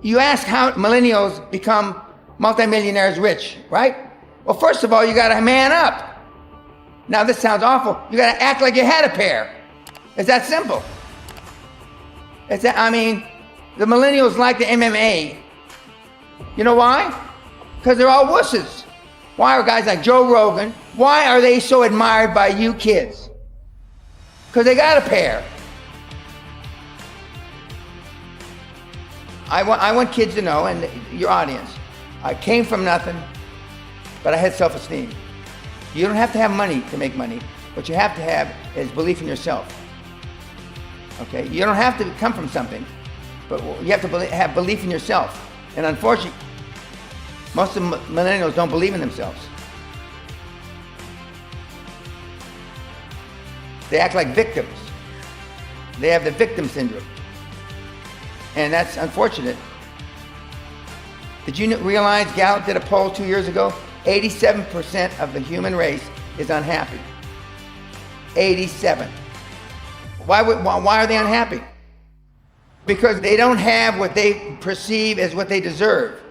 You ask how millennials become multimillionaires rich, right? Well, first of all, you gotta man up. Now this sounds awful. You gotta act like you had a pair. It's that simple. The millennials like the MMA. You know why? Because they're all wusses. Why are guys like Joe Rogan, why are they so admired by you kids? Because they got a pair. I want kids to know, and your audience, I came from nothing, but I had self-esteem. You don't have to have money to make money. What you have to have is belief in yourself. Okay? You don't have to come from something, but you have to have belief in yourself. And unfortunately, most of the millennials don't believe in themselves. They act like victims. They have the victim syndrome. And that's unfortunate. Did you realize Gallup did a poll 2 years ago? 87% of the human race is unhappy. 87. Why are they unhappy? Because they don't have what they perceive as what they deserve.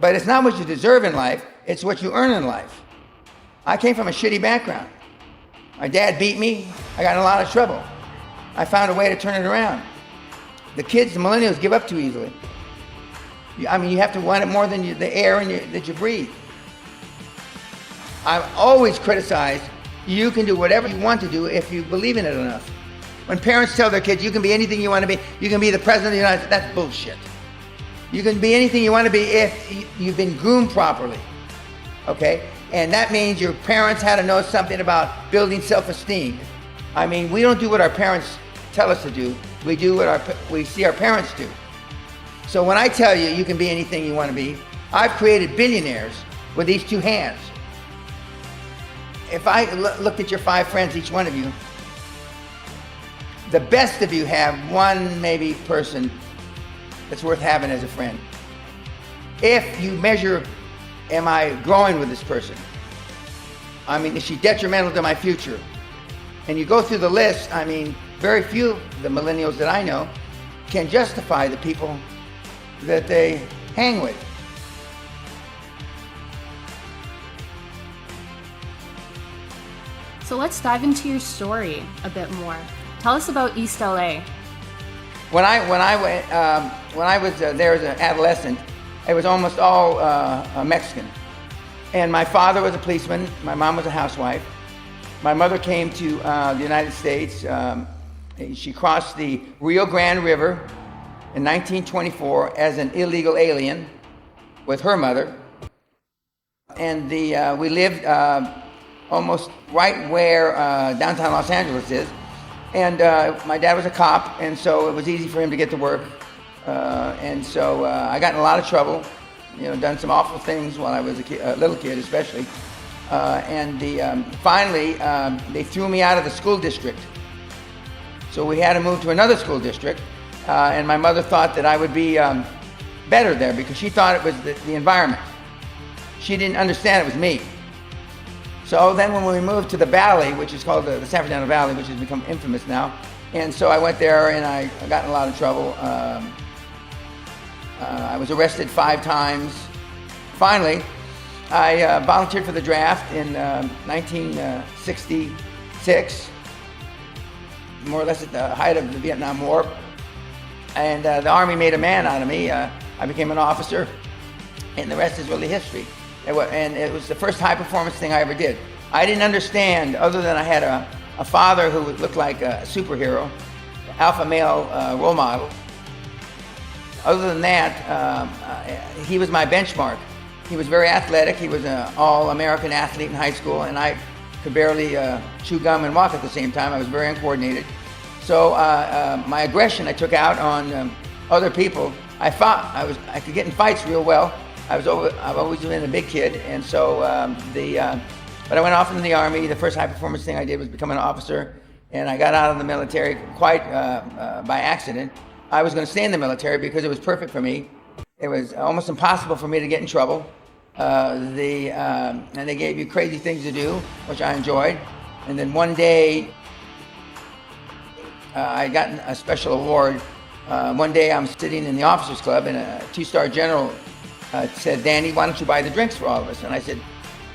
But it's not what you deserve in life, it's what you earn in life. I came from a shitty background. My dad beat me, I got in a lot of trouble. I found a way to turn it around. The kids, the millennials, give up too easily. You have to want it more than the air that you breathe. I've always criticized, you can do whatever you want to do if you believe in it enough. When parents tell their kids, you can be anything you want to be, you can be the president of the United States, that's bullshit. You can be anything you want to be if you've been groomed properly, okay? And that means your parents had to know something about building self-esteem. We don't do what our parents tell us to do. We do what we see our parents do. So when I tell you, you can be anything you want to be, I've created billionaires with these two hands. If I looked at your 5 friends, each one of you, the best of you have one maybe person that's worth having as a friend. If you measure, am I growing with this person? Is she detrimental to my future? And you go through the list, very few of the millennials that I know can justify the people that they hang with. So let's dive into your story a bit more. Tell us about East LA. When I was there as an adolescent, it was almost all Mexican. And my father was a policeman, my mom was a housewife. My mother came to the United States. She crossed the Rio Grande River in 1924 as an illegal alien with her mother. And we lived almost right where downtown Los Angeles is. And my dad was a cop, and so it was easy for him to get to work. And so I got in a lot of trouble, done some awful things while I was a little kid especially. Finally, they threw me out of the school district. So we had to move to another school district, and my mother thought that I would be better there because she thought it was the environment. She didn't understand it was me. So then when we moved to the Valley, which is called the San Fernando Valley, which has become infamous now, and so I went there and I got in a lot of trouble. I was arrested 5 times. Finally, I volunteered for the draft in 1966, more or less at the height of the Vietnam War. And the Army made a man out of me. I became an officer, and the rest is really history. And it was the first high performance thing I ever did. I didn't understand, other than I had a father who looked like a superhero, alpha male role model. Other than that, he was my benchmark. He was very athletic. He was an all-American athlete in high school, and I could barely chew gum and walk at the same time. I was very uncoordinated. So my aggression I took out on other people. I could get in fights real well. I've always been a big kid, and so but I went off into the Army. The first high performance thing I did was become an officer, and I got out of the military quite by accident. I was going to stay in the military because it was perfect for me. It was almost impossible for me to get in trouble. And they gave you crazy things to do, which I enjoyed. And then one day, I got a special award One day I'm sitting in the officers club and a two-star general said, "Danny, why don't you buy the drinks for all of us?" And I said,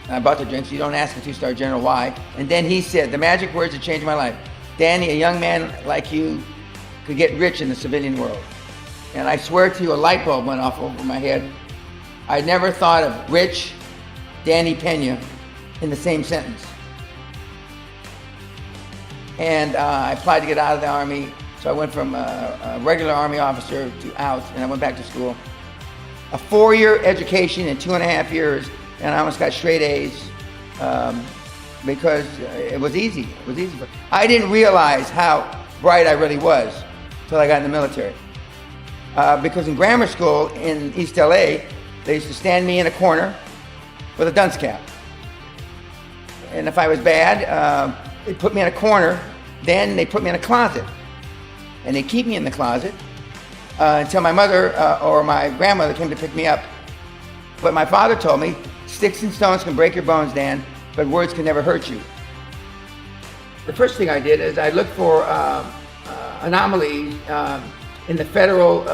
"I bought the drinks. You don't ask a two-star general why." And then he said the magic words that changed my life: "Danny, a young man like you could get rich in the civilian world." And I swear to you, a light bulb went off over my head. I never thought of Rich, Danny, Peña in the same sentence. And I applied to get out of the Army, so I went from a regular Army officer to out, and I went back to school. A 4-year education in 2.5 years, and I almost got straight A's because it was easy. It was easy. I didn't realize how bright I really was until I got in the military. Because in grammar school in East LA, they used to stand me in a corner with a dunce cap. And if I was bad, they put me in a corner, then they put me in a closet. And they keep me in the closet until my mother or my grandmother came to pick me up. But my father told me, "Sticks and stones can break your bones, Dan, but words can never hurt you." The first thing I did is I looked for anomalies in the federal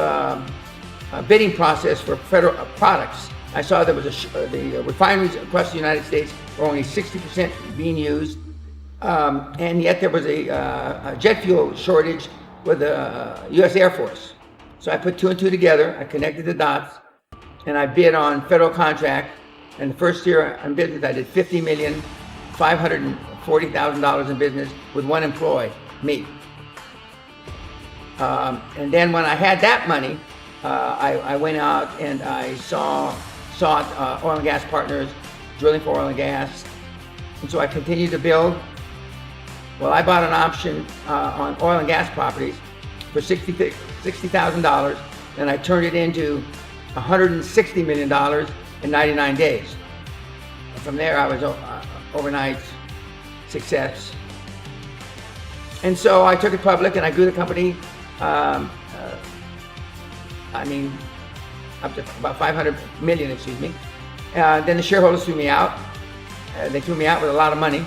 bidding process for federal products. I saw there was the refineries across the United States were only 60% being used, and yet there was a jet fuel shortage with the U.S. Air Force. So I put 2 and 2 together, I connected the dots, and I bid on federal contract. And the first year in business, I did $50,540,000 in business with one employee, me. And then when I had that money, I went out and I sought oil and gas partners, drilling for oil and gas. And so I continued to build. Well, I bought an option on oil and gas properties for $60,000, and I turned it into $160 million in 99 days. And from there, I was overnight success. And so I took it public, and I grew the company. Up to about 500 million, excuse me. Then the shareholders threw me out. They threw me out with a lot of money.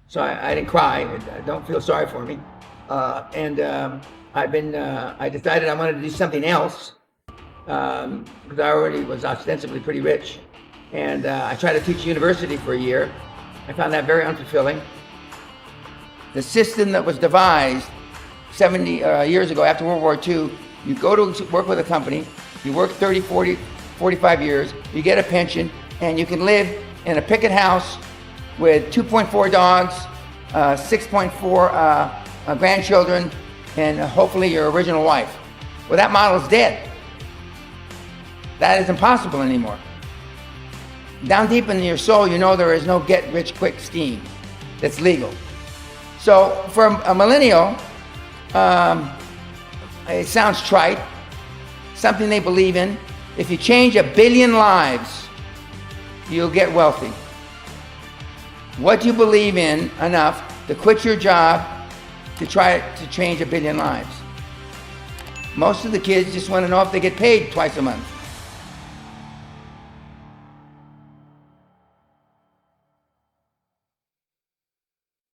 So I didn't cry. Don't feel sorry for me. I decided I wanted to do something else because I already was ostensibly pretty rich. And I tried to teach university for a year. I found that very unfulfilling. The system that was devised 70 years ago after World War II, you go to work with a company, you work 30, 40, 45 years, you get a pension, and you can live in a picket house with 2.4 dogs, 6.4 grandchildren, and hopefully your original wife. Well, that model is dead. That is impossible anymore. Down deep in your soul, you know there is no get-rich-quick scheme that's legal. So for a millennial, it sounds trite, something they believe in. If you change 1 billion lives, you'll get wealthy. What do you believe in enough to quit your job to try to change 1 billion lives? Most of the kids just want to know if they get paid twice a month.